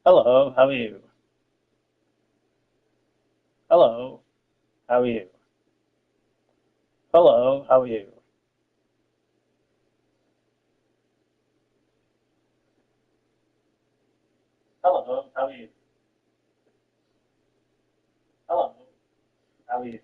Hello, how are you? Hello, how are you? Hello, how are you? Hello, how are you? Hello, how are you?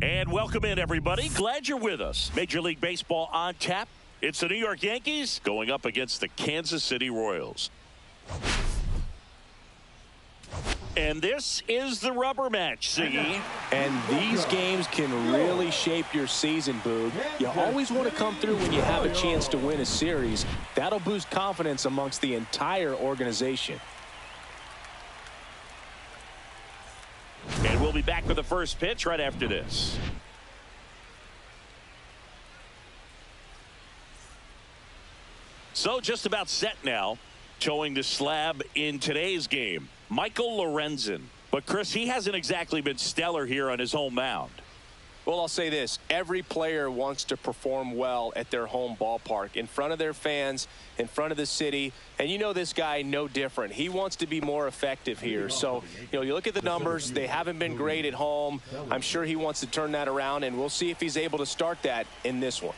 And welcome in, everybody. Glad you're with us. Major League Baseball on tap. It's the New York Yankees going up against the Kansas City Royals. And this is the rubber match, Siggy. And these games can really shape your season, Boog. You always want to come through when you have a chance to win a series. That'll boost confidence amongst the entire organization. And we'll be back with the first pitch right after this. So just about set now. Showing the slab in today's game, Michael Lorenzen. But Chris, he hasn't exactly been stellar here on his home mound. Well, I'll say this. Every player wants to perform well at their home ballpark, in front of their fans, in front of the city. And you know this guy no different. He wants to be more effective here. So, you look at the numbers. They haven't been great at home. I'm sure he wants to turn that around, and we'll see if he's able to start that in this one.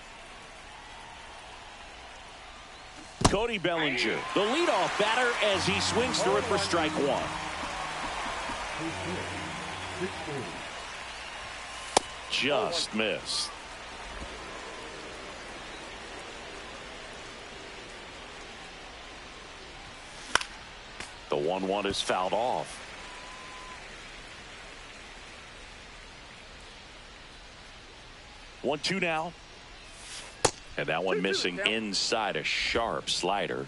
Cody Bellinger, the leadoff batter, as he swings through it for strike one. Just missed. The 1-1 is fouled off. One, two now. And that one missing inside, a sharp slider.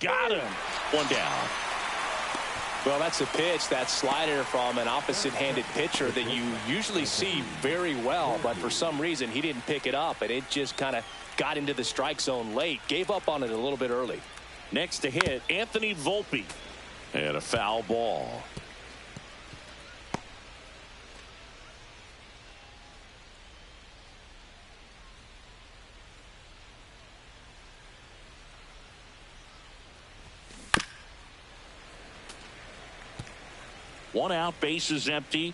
Got him. One down. Well, that's a pitch, that slider from an opposite-handed pitcher that you usually see very well, but for some reason he didn't pick it up, and it just kind of got into the strike zone late. Gave up on it a little bit early. Next to hit, Anthony Volpe. And a foul ball. One out, base is empty.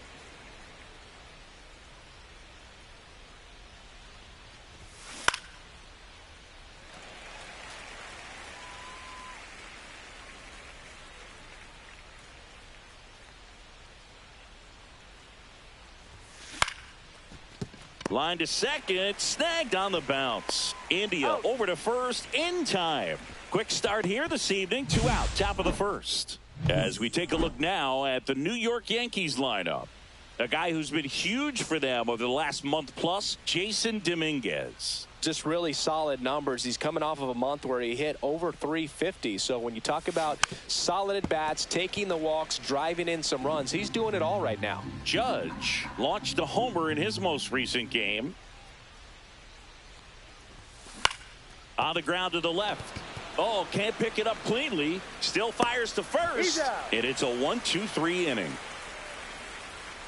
Line to second, snagged on the bounce. India over to first in time. Quick start here this evening, 2 out, top of the first. As we take a look now at the New York Yankees lineup. A guy who's been huge for them over the last month plus, Jason Dominguez. Just really solid numbers. He's coming off of a month where he hit over 350. So when you talk about solid at bats, taking the walks, driving in some runs, he's doing it all right now. Judge launched a homer in his most recent game. On the ground to the left. Oh, can't pick it up cleanly. Still fires to first. And it's a 1-2-3 inning.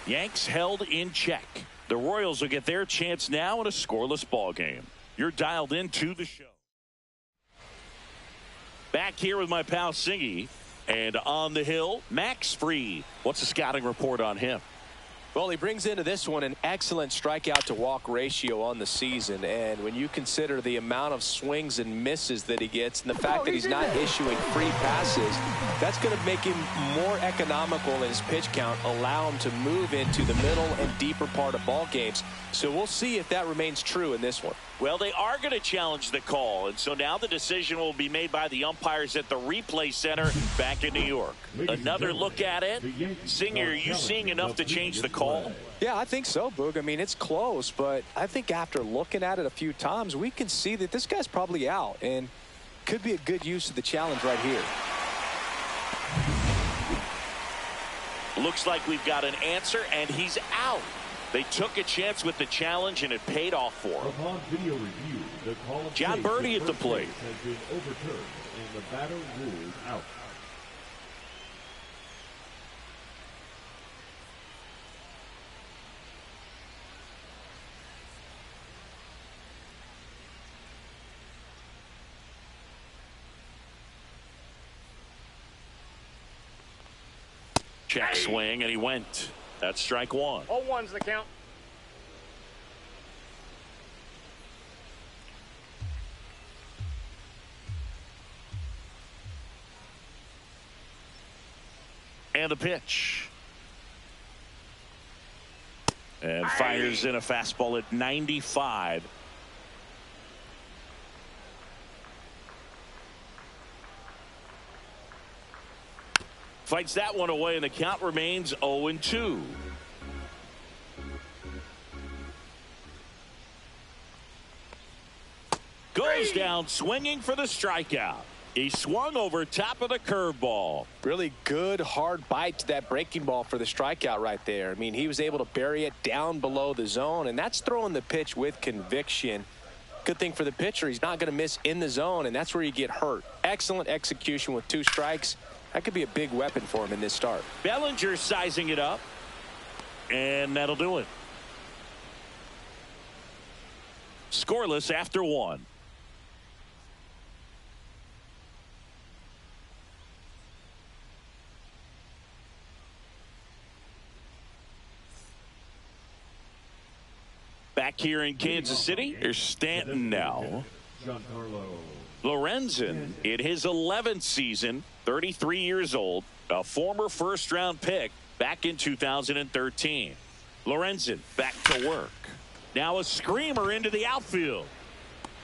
Yanks held in check. The Royals will get their chance now in a scoreless ball game. You're dialed into the show. Back here with my pal Singy. And on the hill, Max Fried. What's the scouting report on him? Well, he brings into this one an excellent strikeout to walk ratio on the season. And when you consider the amount of swings and misses that he gets and the fact that he's not issuing free passes, that's going to make him more economical in his pitch count, allow him to move into the middle and deeper part of ball games. So we'll see if that remains true in this one. Well, they are going to challenge the call, and so now the decision will be made by the umpires at the replay center back in New York. Another look at it. Singer, are you seeing enough to change the call? Yeah, I think so, Boog. I mean, it's close, but I think after looking at it a few times, we can see that this guy's probably out, and could be a good use of the challenge right here. Looks like we've got an answer, and he's out. They took a chance with the challenge, and it paid off for them. Upon video review, the call of John play Birdie to at the first plate. base has been overturned, and the batter ruled out. Check swing, and he went. That's strike one. 0-1's the count. And the pitch. And fires in a fastball at 95. Fights that one away, and the count remains 0-2. Goes down swinging for the strikeout. He swung over top of the curveball. Really good hard bite to that breaking ball for the strikeout right there. I mean, he was able to bury it down below the zone, and that's throwing the pitch with conviction. Good thing for the pitcher, he's not going to miss in the zone, and that's where you get hurt. Excellent execution with 2 strikes. That could be a big weapon for him in this start. Bellinger sizing it up, and that'll do it. Scoreless after 1. Back here in Kansas City, here's Stanton now. Giancarlo Lorenzen in his 11th season, 33 years old, a former first-round pick back in 2013. Lorenzen back to work. Now a screamer into the outfield.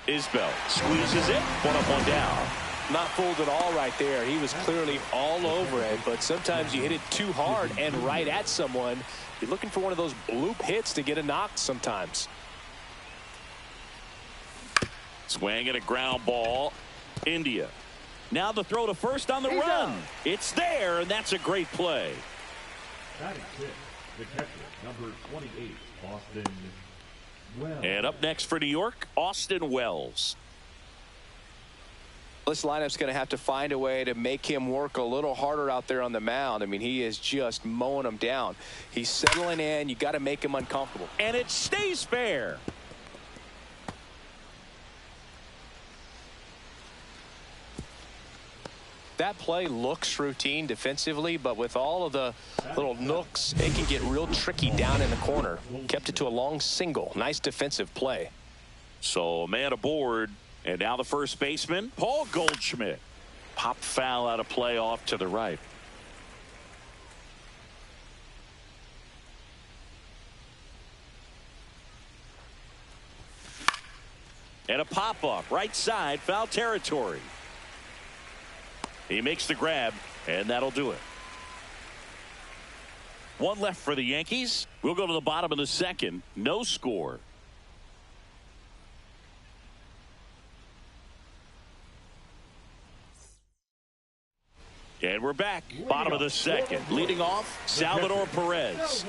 Isbell squeezes it, 1 up, 1 down. Not fooled at all right there. He was clearly all over it, but sometimes you hit it too hard and right at someone. You're looking for one of those bloop hits to get a knock sometimes. Swing at a ground ball. India. Now the throw to first on the run. It's there, and that's a great play. batting 6, the catcher, number 28, Austin Wells. And up next for New York, Austin Wells. This lineup's going to have to find a way to make him work a little harder out there on the mound. I mean, he is just mowing them down. He's settling in. You got to make him uncomfortable. And it stays fair. That play looks routine defensively, but with all of the little nooks, it can get real tricky down in the corner. Kept it to a long single. Nice defensive play. So a man aboard, and now the first baseman, Paul Goldschmidt. Pop foul out of play off to the right. And a pop-up right side, foul territory. He makes the grab, and that'll do it. 1 left for the Yankees. We'll go to the bottom of the second. No score. And we're back. Bottom of the second. Leading off, Salvador Perez.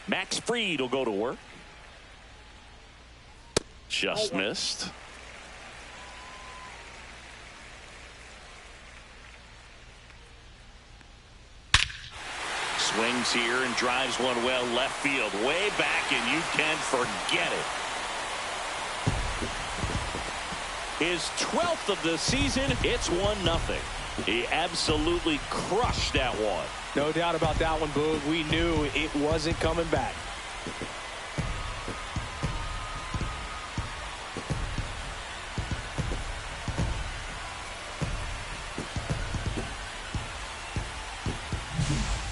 Max Fried will go to work. Just missed. Swings here and drives one well left field, way back, and you can forget it. His 12th of the season. It's 1-0. He absolutely crushed that one. No doubt about that one, Boog. We knew it wasn't coming back.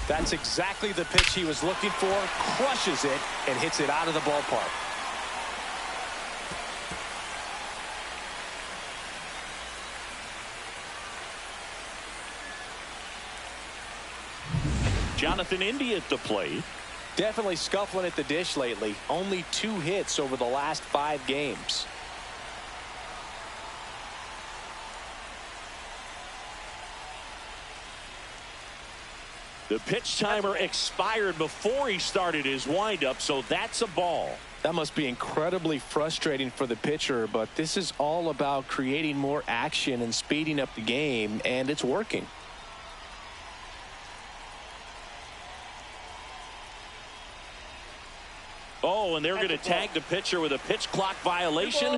That's exactly the pitch he was looking for. Crushes it and hits it out of the ballpark. Jonathan India at the plate. Definitely scuffling at the dish lately. Only 2 hits over the last 5 games. The pitch timer expired before he started his windup, so that's a ball. That must be incredibly frustrating for the pitcher, but this is all about creating more action and speeding up the game, and it's working. Oh, and they're going to tag the pitcher with a pitch clock violation.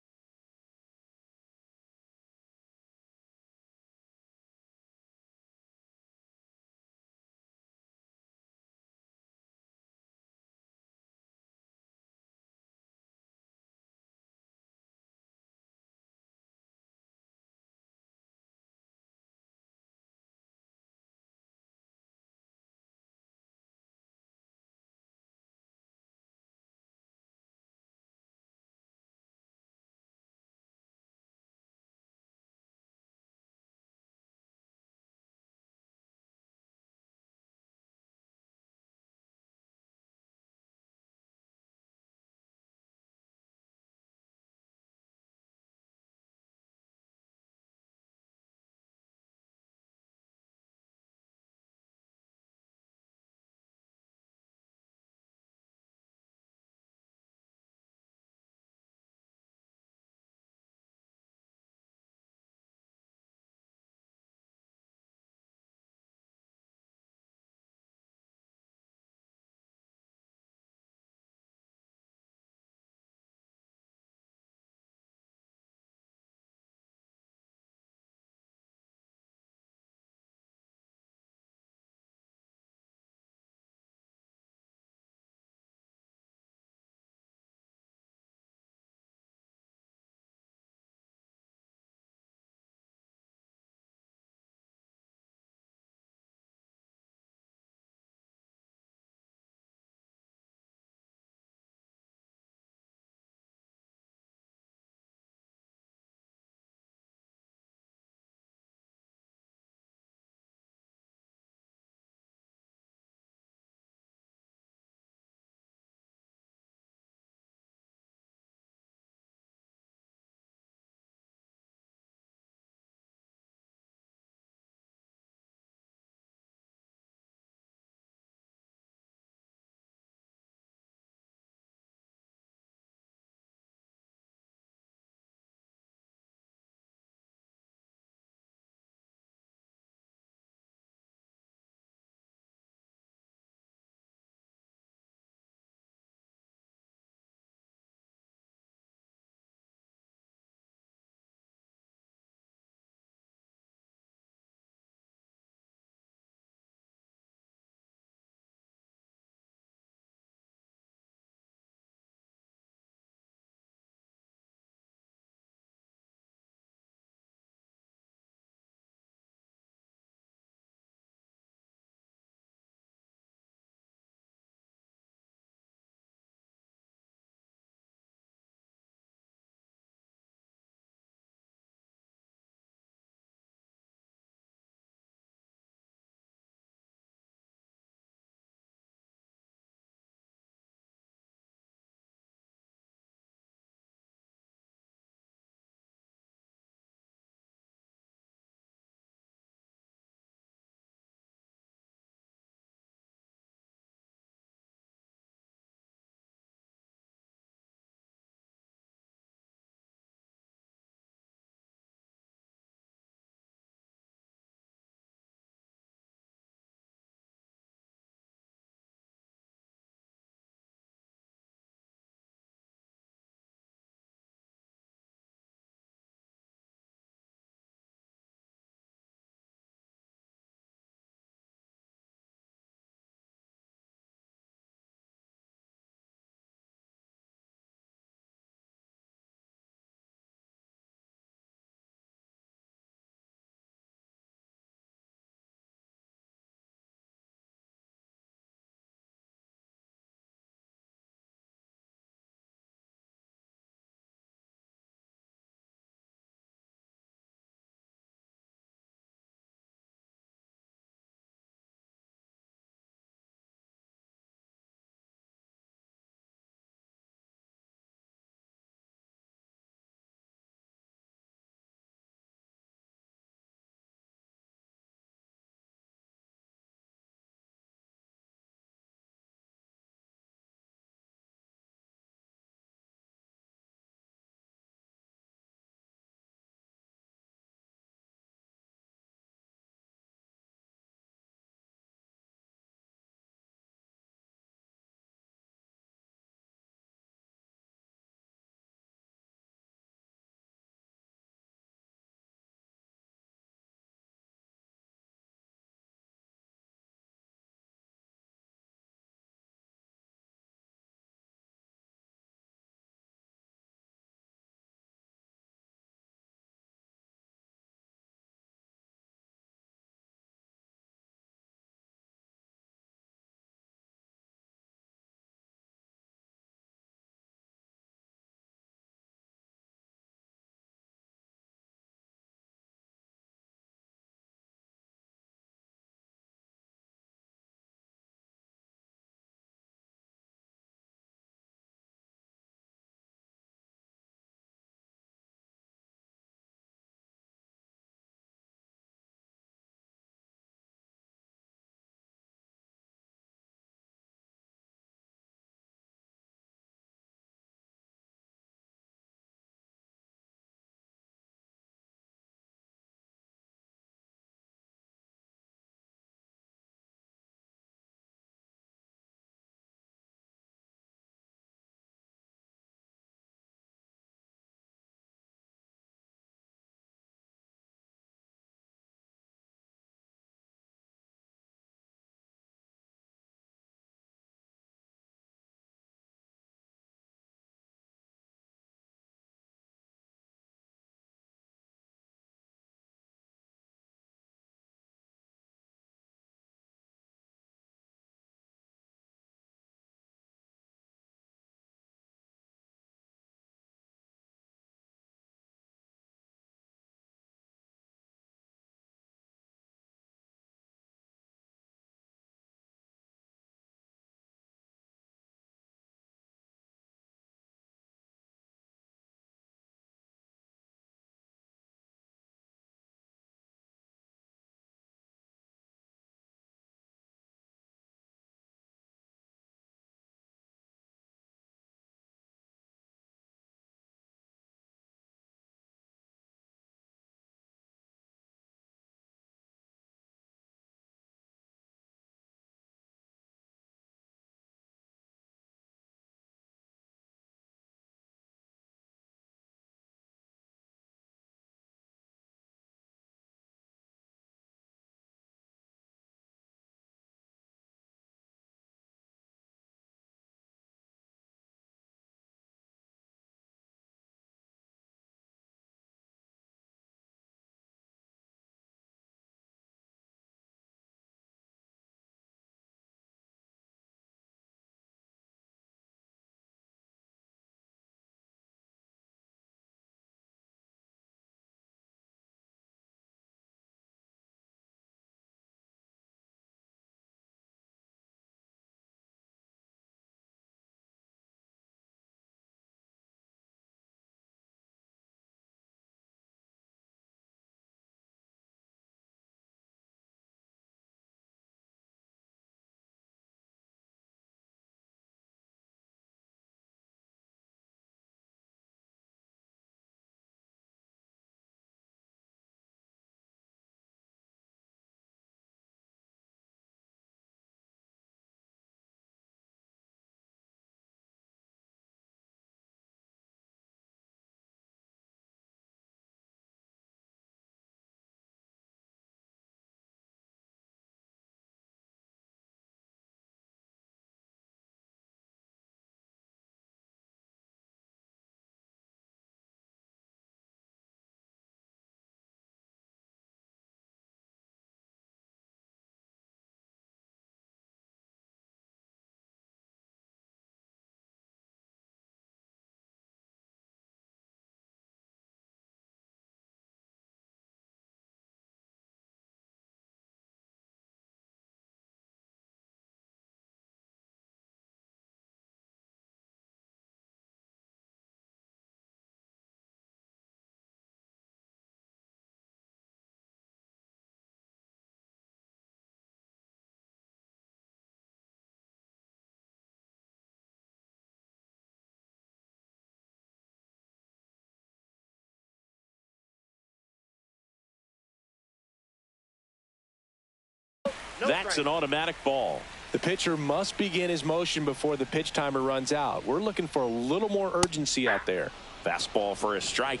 That's an automatic ball. The pitcher must begin his motion before the pitch timer runs out. We're looking for a little more urgency out there. Fastball for a strike.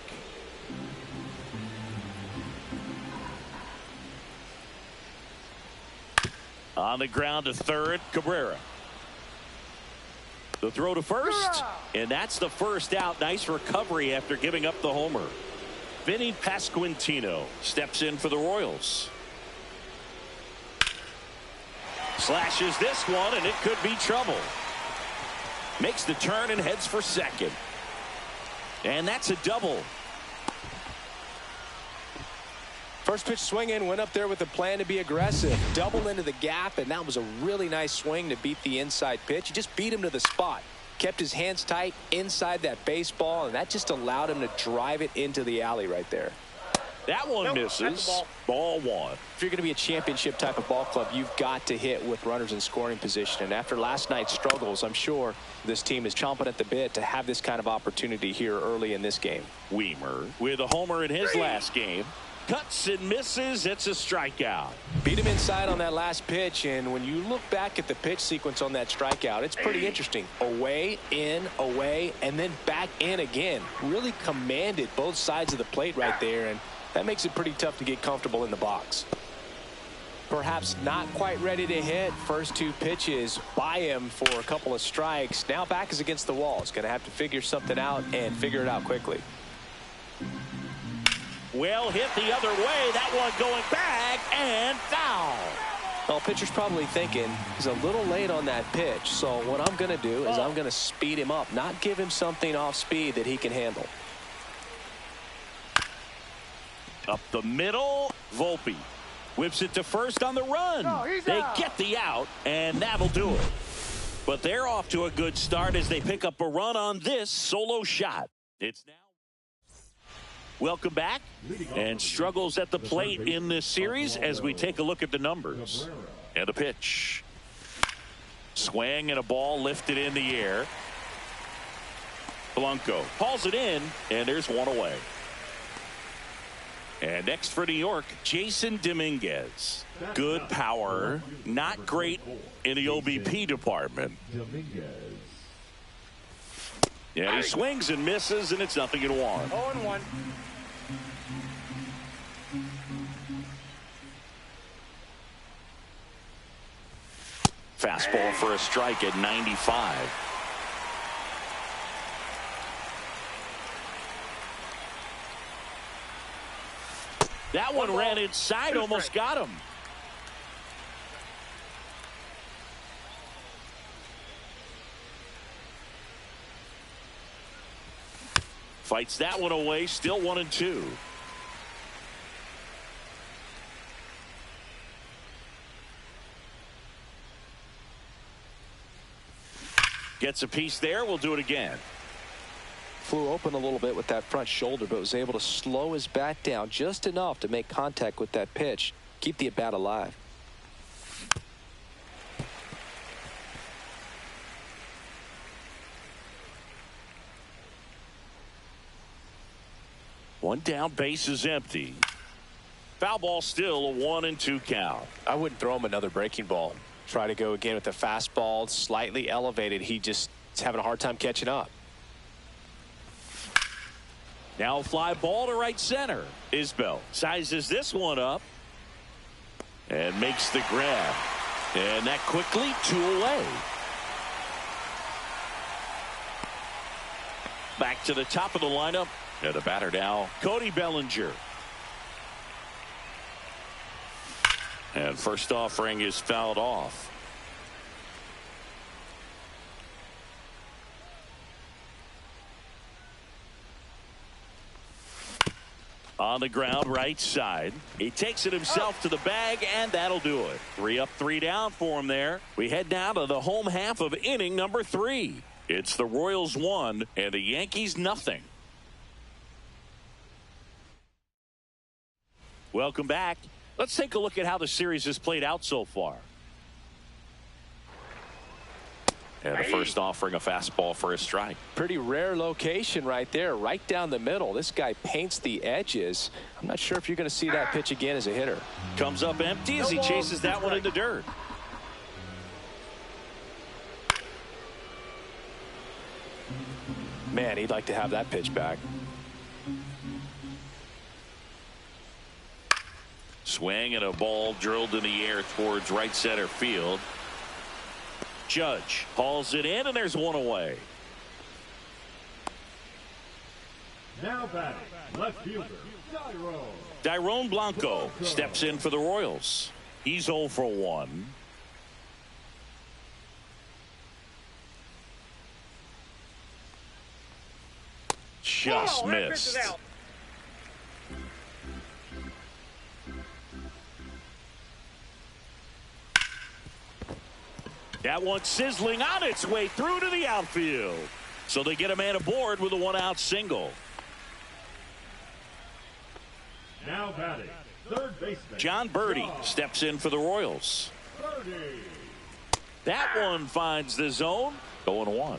On the ground to third, Cabrera. The throw to first, and that's the first out. Nice recovery after giving up the homer. Vinny Pasquantino steps in for the Royals. Slashes this one, and it could be trouble. Makes the turn and heads for second. And that's a double. First pitch swing in, went up there with a plan to be aggressive. Double into the gap, and that was a really nice swing to beat the inside pitch. He just beat him to the spot. Kept his hands tight inside that baseball, and that just allowed him to drive it into the alley right there. That one misses. Ball one. If you're going to be a championship type of ball club, you've got to hit with runners in scoring position. And after last night's struggles, I'm sure this team is chomping at the bit to have this kind of opportunity here early in this game. Wiemer with a homer in his last game. Cuts and misses. It's a strikeout. Beat him inside on that last pitch, and when you look back at the pitch sequence on that strikeout, it's pretty interesting. Away, in, away, and then back in again. Really commanded both sides of the plate right there, and that makes it pretty tough to get comfortable in the box. Perhaps not quite ready to hit. First two pitches by him for a couple of strikes. Now back is against the wall. He's going to have to figure something out and figure it out quickly. Well hit the other way. That one going back and foul. Well, pitcher's probably thinking he's a little late on that pitch. So what I'm going to do is I'm going to speed him up, not give him something off speed that he can handle. Up the middle, Volpe whips it to first on the run. They get the out, and that'll do it. But they're off to a good start as they pick up a run on this solo shot. It's now. Welcome back, and struggles at the plate in this series as we take a look at the numbers. And a pitch. Swing and a ball lifted in the air. Blanco hauls it in, and there's one away. And next for New York, Jason Dominguez. Good power, not great in the OBP department. Yeah, he swings and misses, and it's 0-1. 0-1. Fastball for a strike at 95. That one ran inside, almost got him. Fights that one away, still 1-2. Gets a piece there. We'll do it again. Flew open a little bit with that front shoulder, but was able to slow his bat down just enough to make contact with that pitch. Keep the at-bat alive. One down, base is empty. Foul ball, still a 1-2 count. I wouldn't throw him another breaking ball. Try to go again with the fastball, slightly elevated. He just is having a hard time catching up. Now a fly ball to right center. Isbell sizes this one up and makes the grab. And that quickly 2 away. Back to the top of the lineup. And the batter now, Cody Bellinger. And first offering is fouled off. On the ground, right side. He takes it himself to the bag, and that'll do it. 3 up, 3 down for him there. We head down to the home half of inning number 3. It's the Royals 1 and the Yankees nothing. Welcome back. Let's take a look at how the series has played out so far. And the first offering a fastball for a strike. Pretty rare location right there, right down the middle. This guy paints the edges. I'm not sure if you're going to see that pitch again as a hitter. Comes up empty as he chases that one in the dirt. Man, he'd like to have that pitch back. Swing and a ball drilled in the air towards right center field. Judge hauls it in, and there's one away. Now batting, left fielder, Dairon Blanco steps in for the Royals. He's 0 for 1. Just missed. That one sizzling on its way through to the outfield. So they get a man aboard with a 1-out single. Now batting, third baseman, John Birdie steps in for the Royals. That one finds the zone. 0-1.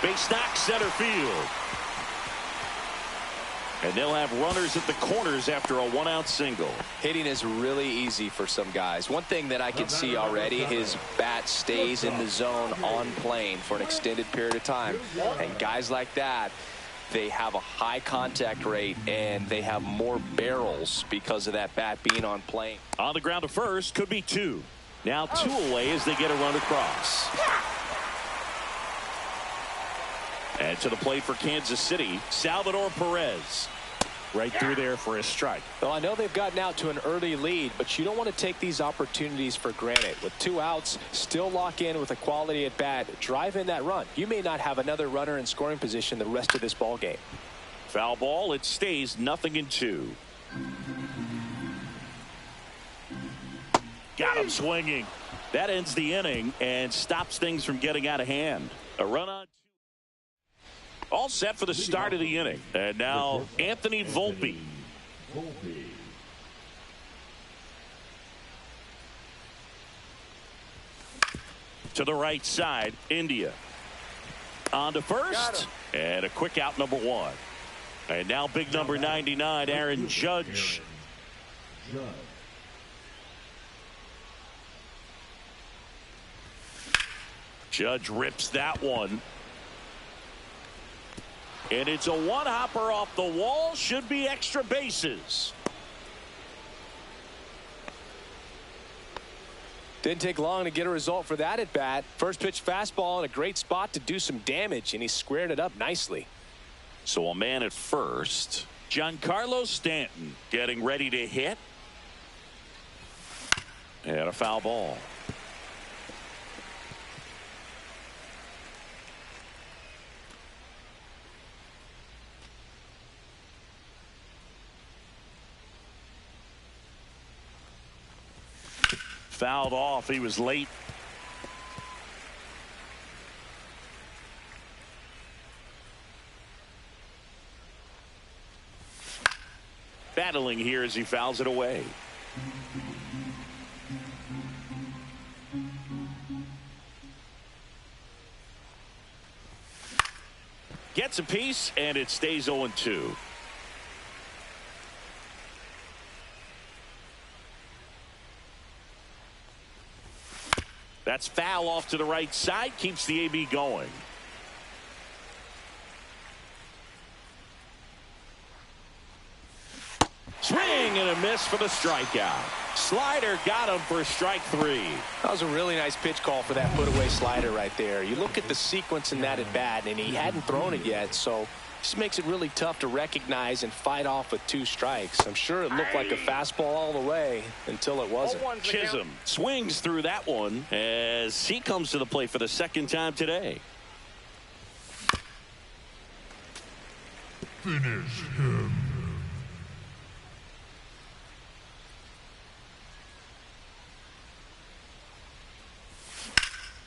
Base knock center field. And they'll have runners at the corners after a 1-out single. Hitting is really easy for some guys. One thing that I can see already, his bat stays in the zone on plane for an extended period of time. And guys like that, they have a high contact rate and they have more barrels because of that bat being on plane. On the ground to first, could be 2. Now 2 away as they get a run across. And to the plate for Kansas City, Salvador Perez. Right through there for a strike. Well, I know they've gotten out to an early lead, but you don't want to take these opportunities for granted. With 2 outs, still lock in with a quality at bat, drive in that run. You may not have another runner in scoring position the rest of this ball game. Foul ball. It stays 0-2. Got him swinging. That ends the inning and stops things from getting out of hand. A run on. All set for the start of the inning. And now Anthony Volpe. To the right side, India. On to first. And a quick out, number 1. And now big number 99, Aaron Judge. Judge rips that one. And it's a one-hopper off the wall. Should be extra bases. Didn't take long to get a result for that at bat. First pitch fastball in a great spot to do some damage, and he squared it up nicely. So a man at first. Giancarlo Stanton getting ready to hit. And a foul ball. Fouled off. He was late. Battling here as he fouls it away. Gets a piece, and it stays 0-2. That's foul off to the right side. Keeps the AB going. Swing and a miss for the strikeout. Slider got him for strike 3. That was a really nice pitch call for that put-away slider right there. You look at the sequence in that at bat, and he hadn't thrown it yet, so this makes it really tough to recognize and fight off with 2 strikes. I'm sure it looked like a fastball all the way until it wasn't. Chisholm swings through that one as he comes to the plate for the second time today. Finish him.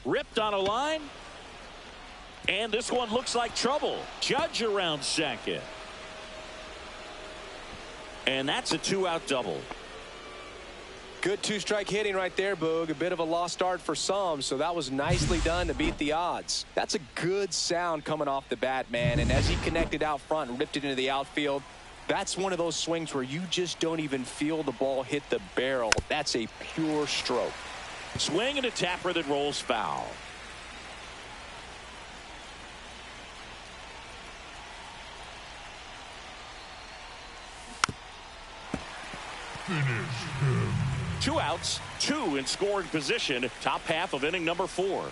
Ripped on a line. And this one looks like trouble. Judge around second. And that's a 2-out double. Good two-strike hitting right there, Boog. A bit of a lost start for some, so that was nicely done to beat the odds. That's a good sound coming off the bat, man. And as he connected out front and ripped it into the outfield, that's one of those swings where you just don't even feel the ball hit the barrel. That's a pure stroke. Swing and a tapper that rolls foul. Finish him. 2 outs, 2 in scoring position. Top half of inning number 4.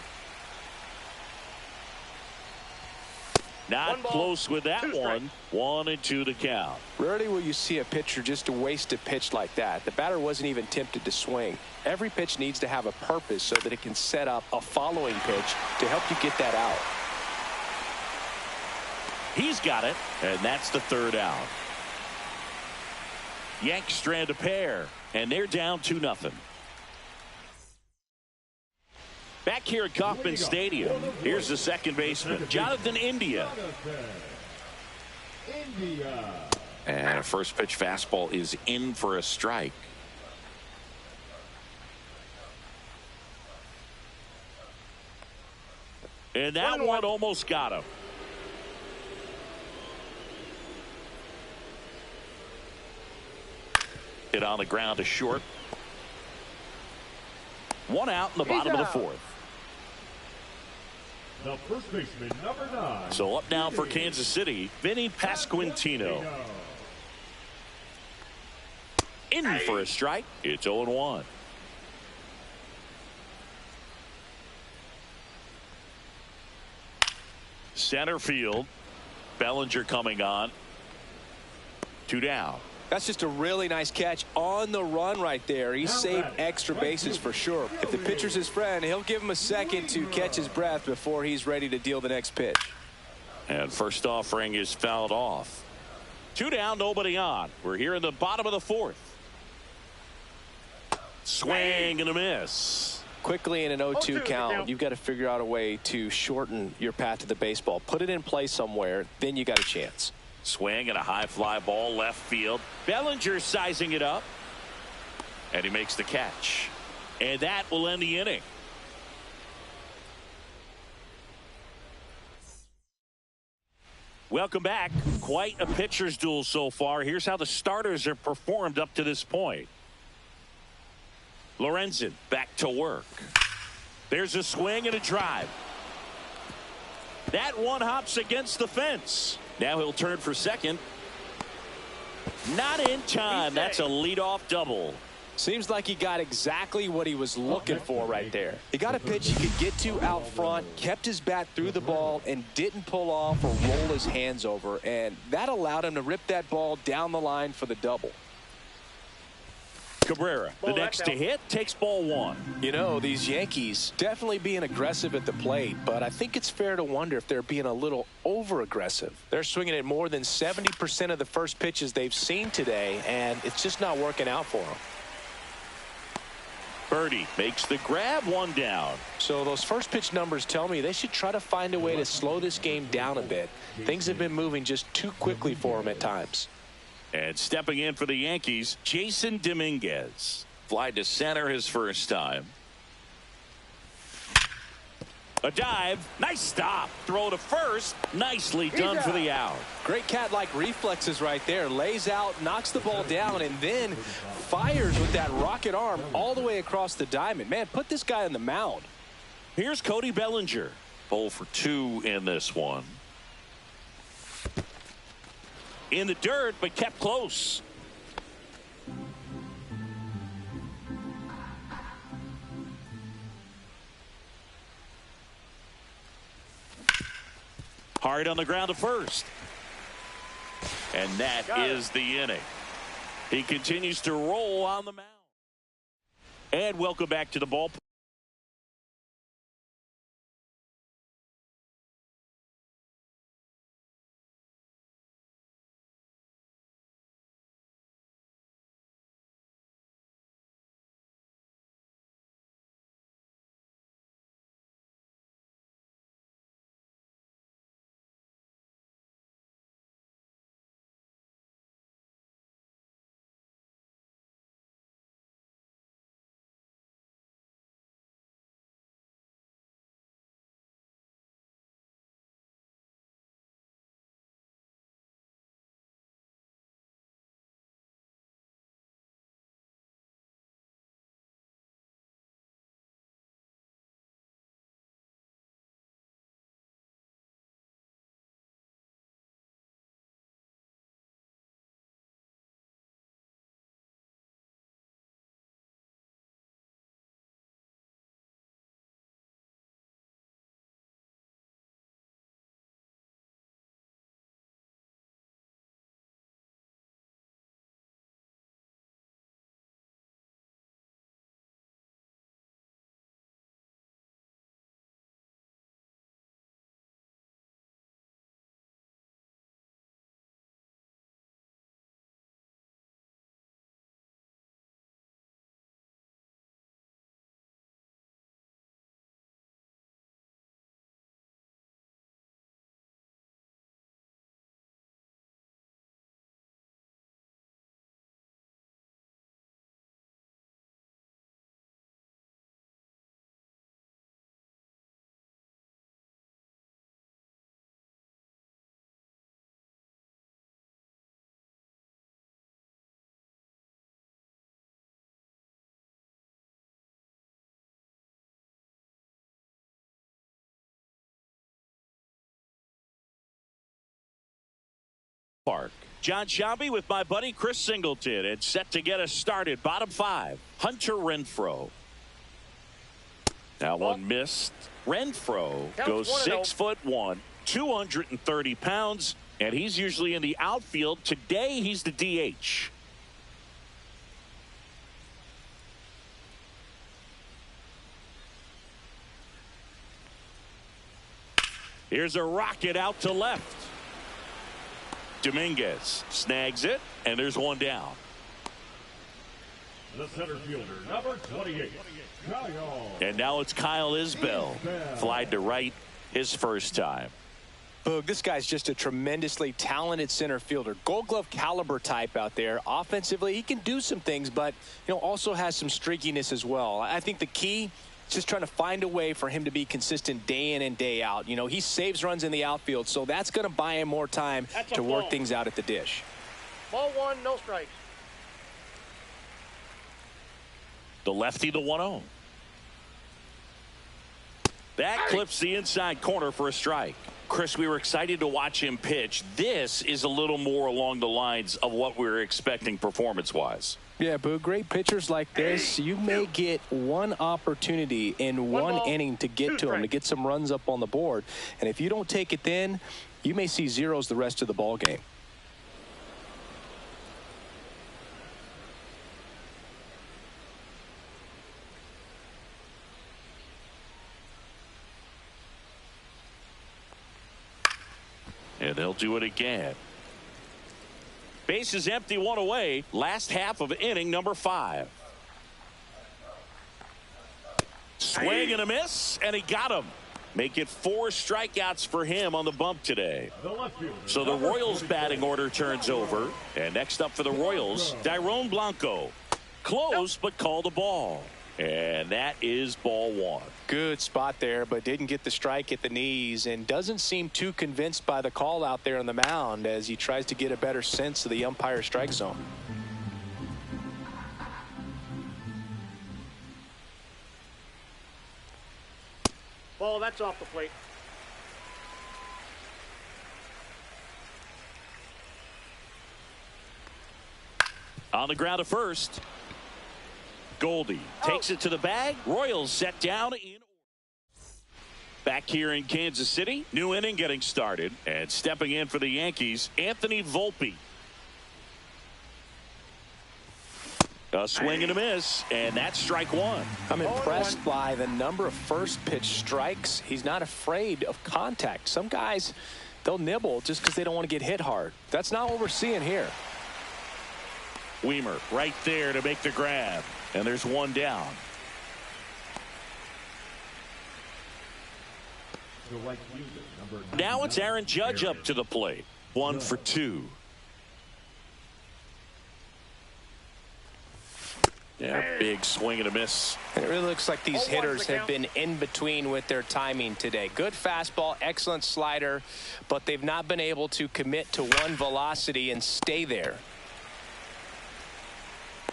Not close with that one. 1-2 the count. Rarely will you see a pitcher just waste a pitch like that. The batter wasn't even tempted to swing. Every pitch needs to have a purpose so that it can set up a following pitch to help you get that out. He's got it, and that's the 3rd out. Yanks strand a pair, and they're down 2-0. Back here at Kauffman Stadium, here's the second baseman, Jonathan India. And a first pitch fastball is in for a strike. And that one almost got him. Hit on the ground to short. 1 out in the bottom of the 4th. The first baseman, number 9. So up now for Kansas City, Vinny Pasquantino. In for a strike. It's 0-1. Center field. Bellinger coming on. 2 down. That's just a really nice catch on the run right there. He saved extra bases for sure. If the pitcher's his friend, he'll give him a second to catch his breath before he's ready to deal the next pitch. And first offering is fouled off. 2 down, nobody on. We're here in the bottom of the 4th. Swing and a miss. Quickly in an 0-2 count, you've got to figure out a way to shorten your path to the baseball. Put it in play somewhere, then you got a chance. Swing and a high fly ball left field. Bellinger sizing it up. And he makes the catch. And that will end the inning. Welcome back. Quite a pitcher's duel so far. Here's how the starters have performed up to this point. Lorenzen back to work. There's a swing and a drive. That one hops against the fence. Now he'll turn for second. Not in time. That's a leadoff double. Seems like he got exactly what he was looking for right there. He got a pitch he could get to out front, kept his bat through the ball, and didn't pull off or roll his hands over. And that allowed him to rip that ball down the line for the double. Cabrera, the next to hit, takes ball 1. You know, these Yankees definitely being aggressive at the plate, but I think it's fair to wonder if they're being a little over-aggressive. They're swinging at more than 70% of the first pitches they've seen today, and it's just not working out for them. Birdie makes the grab, 1 down. So those first pitch numbers tell me they should try to find a way to slow this game down a bit. Things have been moving just too quickly for them at times. And stepping in for the Yankees, Jason Dominguez. Fly to center his first time. A dive. Nice stop. Throw to first. Nicely done for the out. Great cat-like reflexes right there. Lays out, knocks the ball down, and then fires with that rocket arm all the way across the diamond. Man, put this guy on the mound. Here's Cody Bellinger. 0 for 2 in this one. In the dirt, but kept close. Hard on the ground to first. And that is the inning. He continues to roll on the mound. And welcome back to the ballpark. Park. John Shelby with my buddy Chris Singleton, and set to get us started. Bottom 5, Hunter Renfroe. That one missed. Renfroe goes 6'1", 230 pounds, and he's usually in the outfield. Today, he's the DH. Here's a rocket out to left. Dominguez snags it, and there's one down. The center fielder, number 28, Kyle. And now it's Kyle Isbell. Flied to right his first time. Boog, this guy's just a tremendously talented center fielder. Gold Glove caliber type out there. Offensively, he can do some things, but also has some streakiness as well. I think the key is just trying to find a way for him to be consistent day in and day out. He saves runs in the outfield, so that's going to buy him more time to work things out at the dish. Ball 1, no strikes. The lefty, the 1-0. That clips the inside corner for a strike. Chris, we were excited to watch him pitch. This is a little more along the lines of what we were expecting performance-wise. Yeah, Boo, great pitchers like this, you may get one opportunity in one inning to get to them, to get some runs up on the board. And if you don't take it then, you may see zeros the rest of the ball game. And they'll do it again. Base is empty, one away. Last half of inning number 5. Swing and a miss, and he got him. Make it 4 strikeouts for him on the bump today. So the Royals batting order turns over. And next up for the Royals, Dairon Blanco. Close, but called a ball. And that is ball 1. Good spot there, but didn't get the strike at the knees, and doesn't seem too convinced by the call out there on the mound as he tries to get a better sense of the umpire strike zone. Ball, that's off the plate. On the ground at first. Goldie takes it to the bag. Royals set down in. Back here in Kansas City, new inning getting started, and stepping in for the Yankees, Anthony Volpe. A swing and a miss, and that's strike 1. I'm impressed by the number of first pitch strikes. He's not afraid of contact. Some guys, they'll nibble just because they don't want to get hit hard. That's not what we're seeing here. Weimer right there to make the grab. And there's one down. Now it's Aaron Judge up to the plate. 1 for 2. Yeah, big swing and a miss. And it really looks like these hitters have been in between with their timing today. Good fastball, excellent slider, but they've not been able to commit to one velocity and stay there.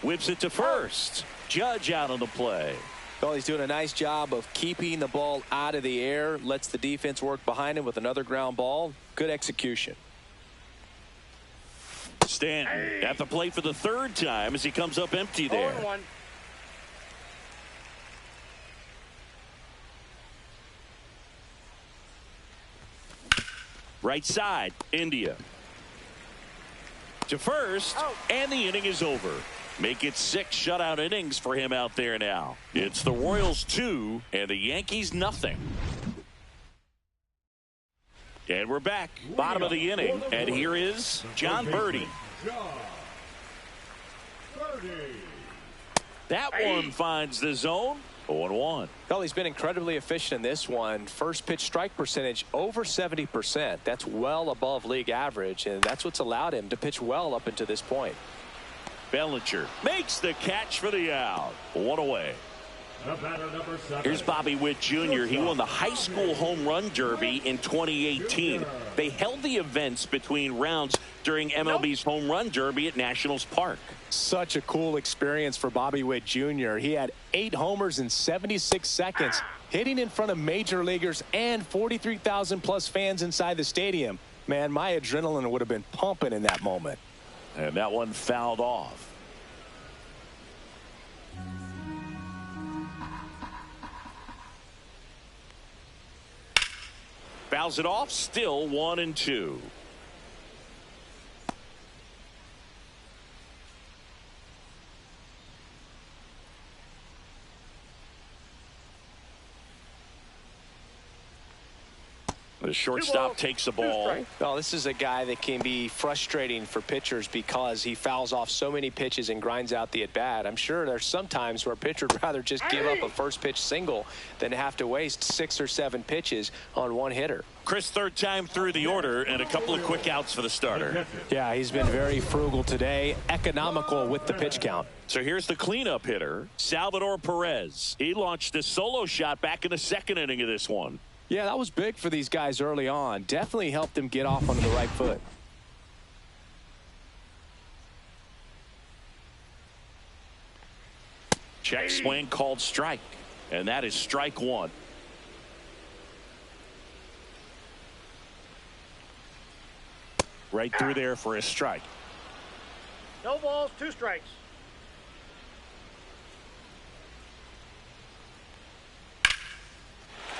Whips it to first. Judge out on the play. Well, he's doing a nice job of keeping the ball out of the air. Lets the defense work behind him with another ground ball. Good execution. Stanton at the plate for the 3rd time as he comes up empty there. 0-1. Right side, India. To first, and the inning is over. Make it 6 shutout innings for him out there now. It's the Royals 2 and the Yankees nothing. And we're back. Bottom of the inning. And here is John Birdie. That one finds the zone. 0-1. Well, he's been incredibly efficient in this one. First pitch strike percentage over 70%. That's well above league average, and that's what's allowed him to pitch well up until this point. Bellinger makes the catch for the out. 1 away. Here's Bobby Witt Jr. He won the high school home run derby in 2018. They held the events between rounds during MLB's home run derby at Nationals Park. Such a cool experience for Bobby Witt Jr. He had 8 homers in 76 seconds, hitting in front of major leaguers and 43,000 plus fans inside the stadium. Man, my adrenaline would have been pumping in that moment. And that one fouled off. Fouls it off, still 1-2. The shortstop takes the ball. Well, this is a guy that can be frustrating for pitchers because he fouls off so many pitches and grinds out the at-bat. I'm sure there's some times where a pitcher would rather just give up a first pitch single than have to waste 6 or 7 pitches on one hitter. Chris, third time through the order, and a couple of quick outs for the starter. Yeah, he's been very frugal today, economical with the pitch count. So here's the cleanup hitter, Salvador Perez. He launched a solo shot back in the second inning of this one. Yeah, that was big for these guys early on. Definitely helped them get off on the right foot. Check swing called strike. And that is strike one. Right through there for a strike. No balls, 2 strikes.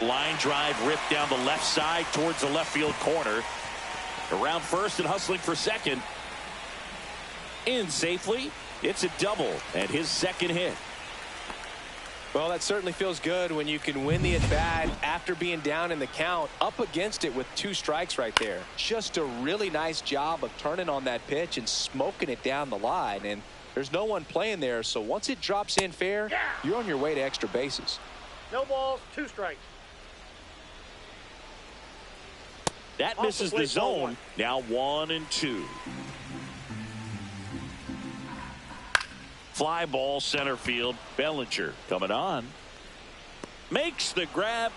Line drive ripped down the left side towards the left field corner. Around first and hustling for second. In safely. It's a double and his second hit. Well, that certainly feels good when you can win the at-bat after being down in the count, up against it with 2 strikes right there. Just a really nice job of turning on that pitch and smoking it down the line. And there's no one playing there, so once it drops in fair, you're on your way to extra bases. No balls, 2 strikes. That misses the zone. Now 1-2. Fly ball center field. Bellinger coming on. Makes the grab.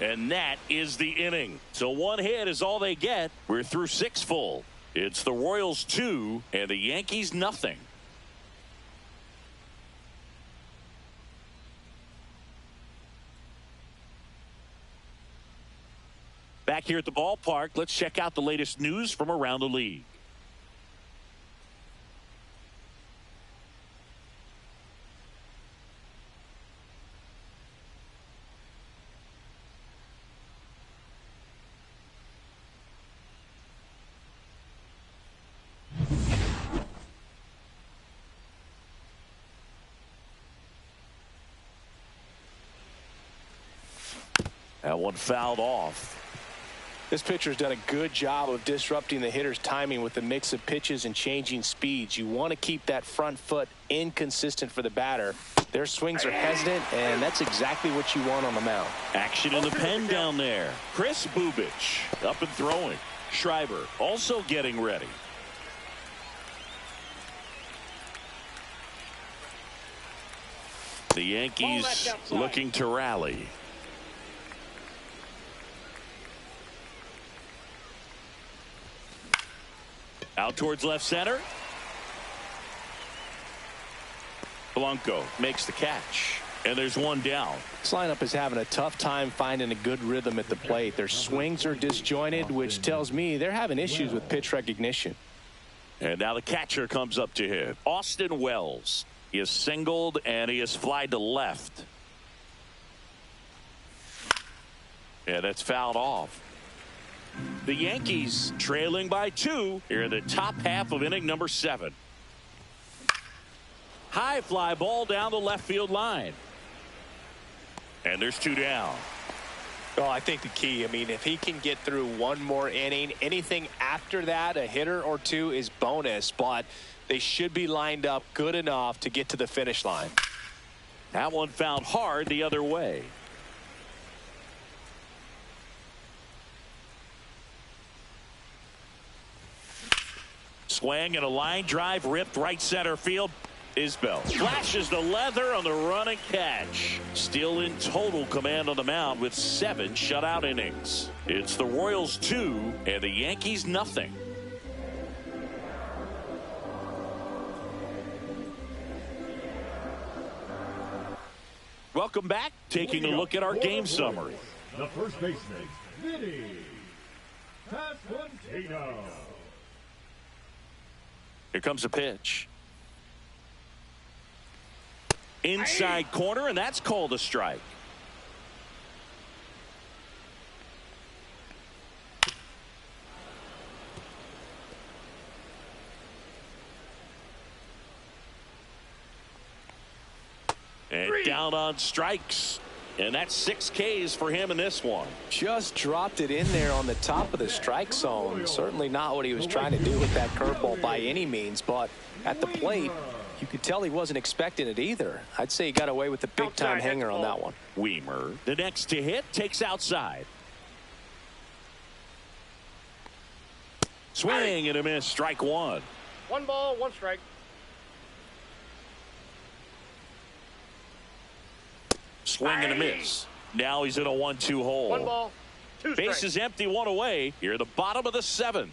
And that is the inning. So 1 hit is all they get. We're through 6 full. It's the Royals 2 and the Yankees nothing. Back here at the ballpark, let's check out the latest news from around the league. That one fouled off. This pitcher's done a good job of disrupting the hitter's timing with the mix of pitches and changing speeds. You want to keep that front foot inconsistent for the batter. Their swings are hesitant, and that's exactly what you want on the mound. Action in the pen down there. Chris Bubich up and throwing. Schreiber also getting ready. The Yankees looking to rally. Out towards left center. Blanco makes the catch. And there's one down. This lineup is having a tough time finding a good rhythm at the plate. Their swings are disjointed, which tells me they're having issues with pitch recognition. And now the catcher comes up to hit. Austin Wells. He is singled and he is flied to left. And it's fouled off. The Yankees trailing by 2 here in the top half of inning number 7. High fly ball down the left field line. And there's 2 down. Well, I think the key, if he can get through one more inning, anything after that, a hitter or 2 is bonus, but they should be lined up good enough to get to the finish line. That one found hard the other way. Swing and a line drive ripped right center field. Isbell flashes the leather on the run and catch. Still in total command on the mound with 7 shutout innings. It's the Royals 2 and the Yankees nothing. Welcome back. Taking a look at our game summary. The first baseman, Vinny Pasquantino. Kano. Here comes a pitch. Inside corner, and that's called a strike. And down on strikes. And that's 6 Ks for him in this one. Just dropped it in there on the top of the strike zone. Certainly not what he was trying to do with that curveball by any means, but at the plate, you could tell he wasn't expecting it either. I'd say he got away with a big-time hanger on that one. Weimer, the next to hit, takes outside. Swing and a miss, strike one. 1 ball, 1 strike. Swing and a miss. Now he's in a 1-2 hole. 1 ball, 2 strikes. Base is empty, 1 away. Here at the bottom of the 7th.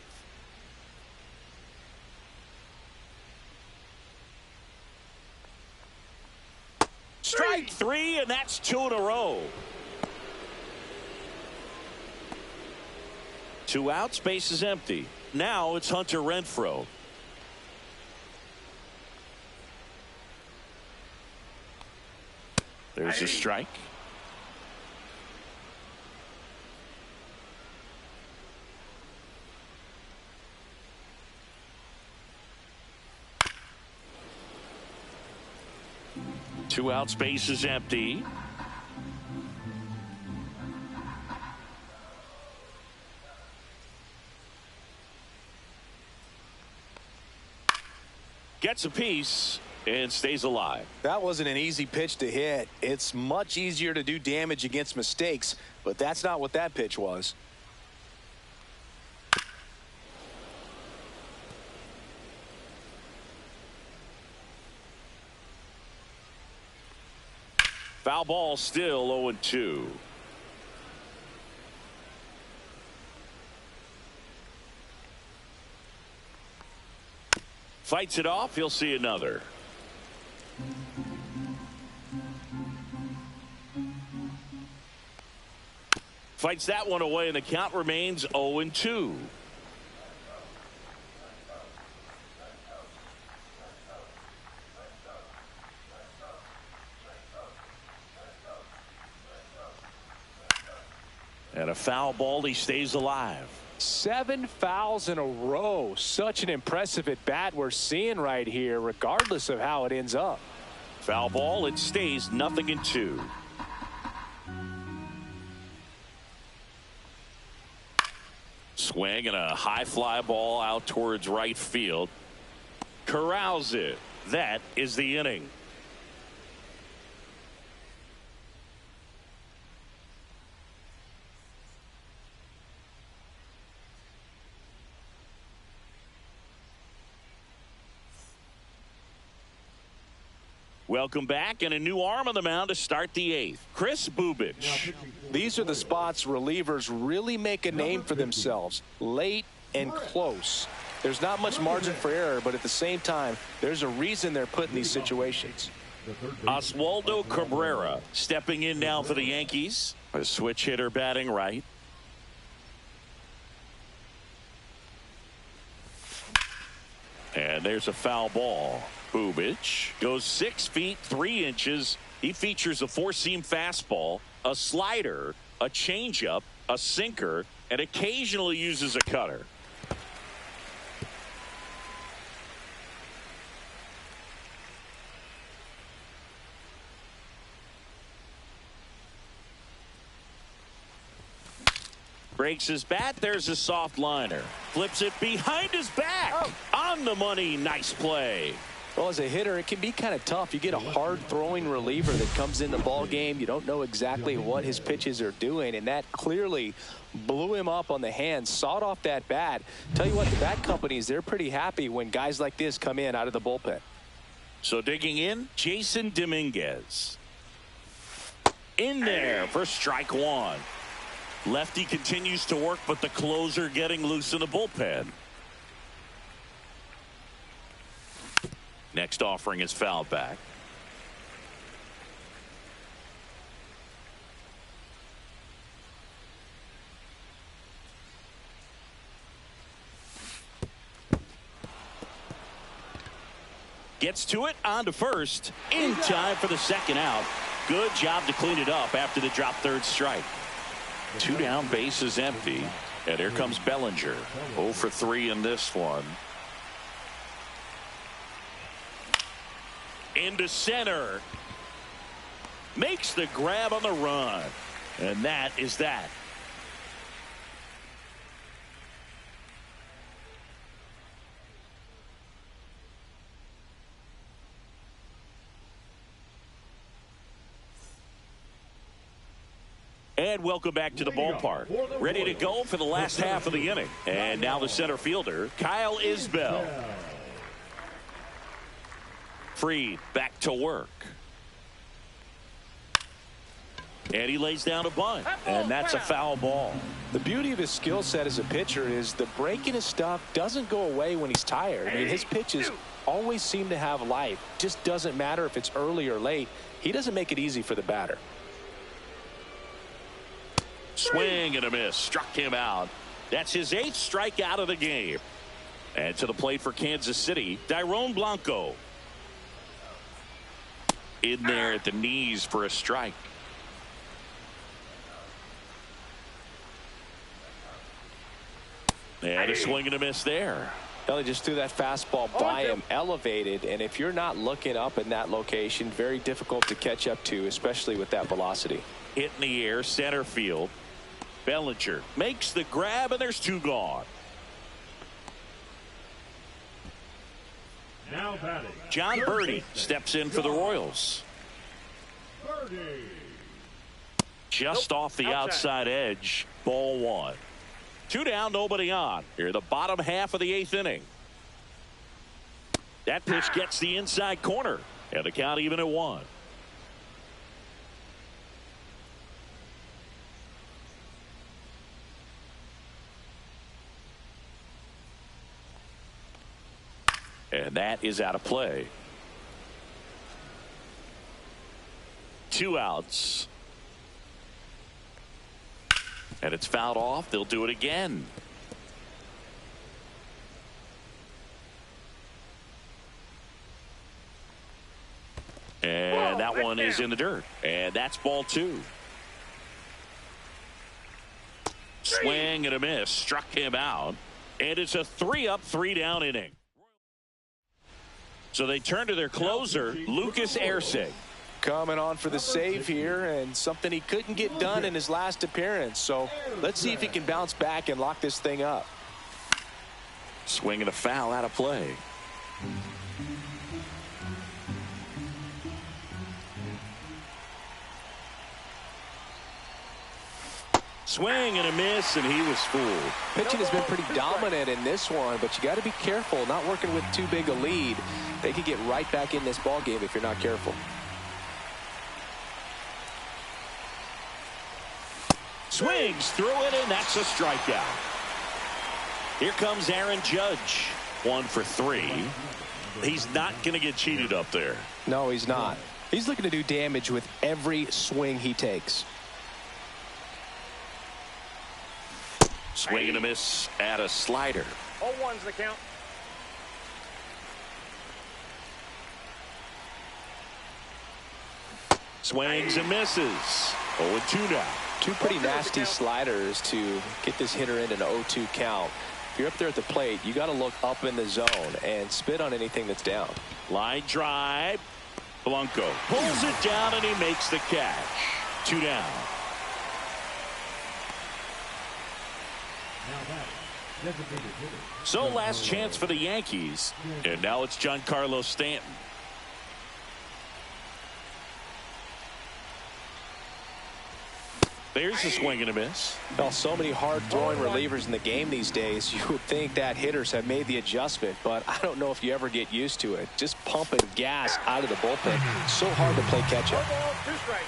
Strike 3, and that's 2 in a row. 2 outs, base is empty. Now it's Hunter Renfroe. There's a strike. Two outs, base is empty. Gets a piece and stays alive. That wasn't an easy pitch to hit. It's much easier to do damage against mistakes, but that's not what that pitch was. Foul ball, still 0-2. Fights it off. He'll see another. Fights that one away, and the count remains 0-2. And a foul ball, he stays alive. 7 fouls in a row. Such an impressive at bat we're seeing right here, regardless of how it ends up. Foul ball, it stays 0-2. Swing and a high fly ball out towards right field. Corrals it. That is the inning. Welcome back, and a new arm on the mound to start the 8th. Kris Bubic. These are the spots relievers really make a name for themselves. Late and close. There's not much margin for error, but at the same time, there's a reason they're put in these situations. Oswaldo Cabrera stepping in now for the Yankees. A switch hitter batting right. And there's a foul ball. Bubic goes 6 feet 3 inches. He features a 4-seam fastball, a slider, a changeup, a sinker, and occasionally uses a cutter. Breaks his bat. There's a soft liner. Flips it behind his back. On the money. Nice play. Well, as a hitter, it can be kind of tough. You get a hard-throwing reliever that comes in the ball game. You don't know exactly what his pitches are doing, and that clearly blew him up on the hands, sawed off that bat. Tell you what, the bat companies, they're pretty happy when guys like this come in out of the bullpen. So digging in, Jason Dominguez. In there for strike 1. Lefty continues to work, but the closer getting loose in the bullpen. Next offering is fouled back. Gets to it on to first in time for the second out. Good job to clean it up after the drop third strike. 2 down, bases empty. And here comes Bellinger. 0 for 3 in this one. Into center. Makes the grab on the run. And that is that. And welcome back to the ballpark. Ready to go for the last half of the inning. And now the center fielder, Kyle Isbell. Fried back to work. And he lays down a bunt. And that's a foul ball. The beauty of his skill set as a pitcher is the break in his stuff doesn't go away when he's tired. I mean, his pitches always seem to have life. Just doesn't matter if it's early or late. He doesn't make it easy for the batter. Swing and a miss. Struck him out. That's his 8th strikeout of the game. And to the plate for Kansas City, Dairon Blanco. In there at the knees for a strike. And a swing and a miss there. Well, he just threw that fastball by him, elevated, and if you're not looking up in that location, very difficult to catch up to, especially with that velocity. Hit in the air, center field. Bellinger makes the grab, and there's 2 gone. Now batting. John Birdie steps in for the Royals. Birdie. Just off the outside edge. Ball 1. 2 down, nobody on. Here, the bottom half of the 8th inning. That pitch gets the inside corner. And the count even at 1. And that is out of play. 2 outs. And it's fouled off. They'll do it again. And that one is in the dirt. And that's ball 2. Swing and a miss. Struck him out. And it's a 3-up, 3-down inning. So they turn to their closer, Lucas Erceg. Coming on for the save here, and something he couldn't get done in his last appearance. So let's see if he can bounce back and lock this thing up. Swing and a foul, out of play. Swing and a miss, and he was fooled. Pitching has been pretty dominant in this one, but you got to be careful, not working with too big a lead. They could get right back in this ball game if you're not careful. Swings through it, and that's a strikeout. Here comes Aaron Judge. 1 for 3. He's not going to get cheated up there. No, he's not. He's looking to do damage with every swing he takes. Swing and a miss at a slider. 0-1's the count. Swings and misses. 0-2 now. 2 pretty nasty sliders to get this hitter in an 0-2 count. If you're up there at the plate, you got to look up in the zone and spit on anything that's down. Line drive. Blanco pulls it down, and he makes the catch. 2 down. So last chance for the Yankees. And now it's Giancarlo Stanton. There's a swing and a miss. Well, so many hard-throwing relievers in the game these days, you would think that hitters have made the adjustment, but I don't know if you ever get used to it. Just pumping gas out of the bullpen. So hard to play catch-up. 2 strikes.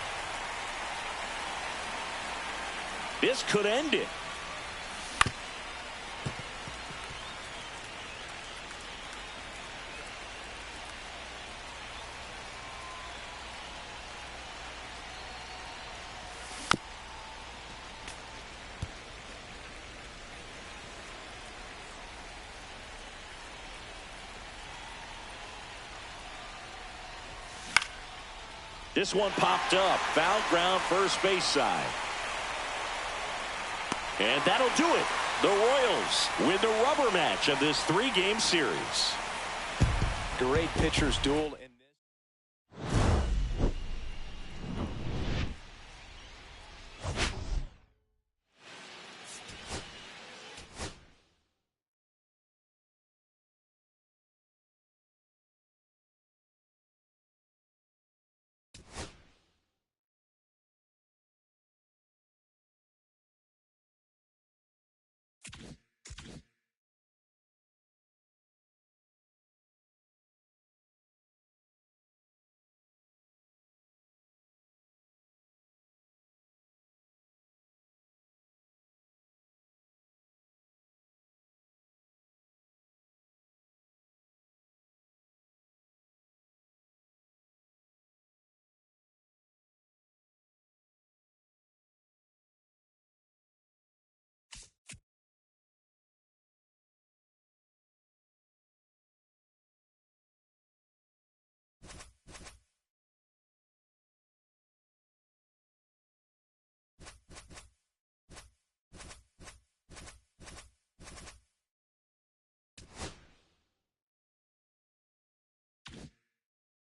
This could end it. This one popped up. Foul ground, first base side. And that'll do it. The Royals win the rubber match of this 3-game series. Great pitchers duel.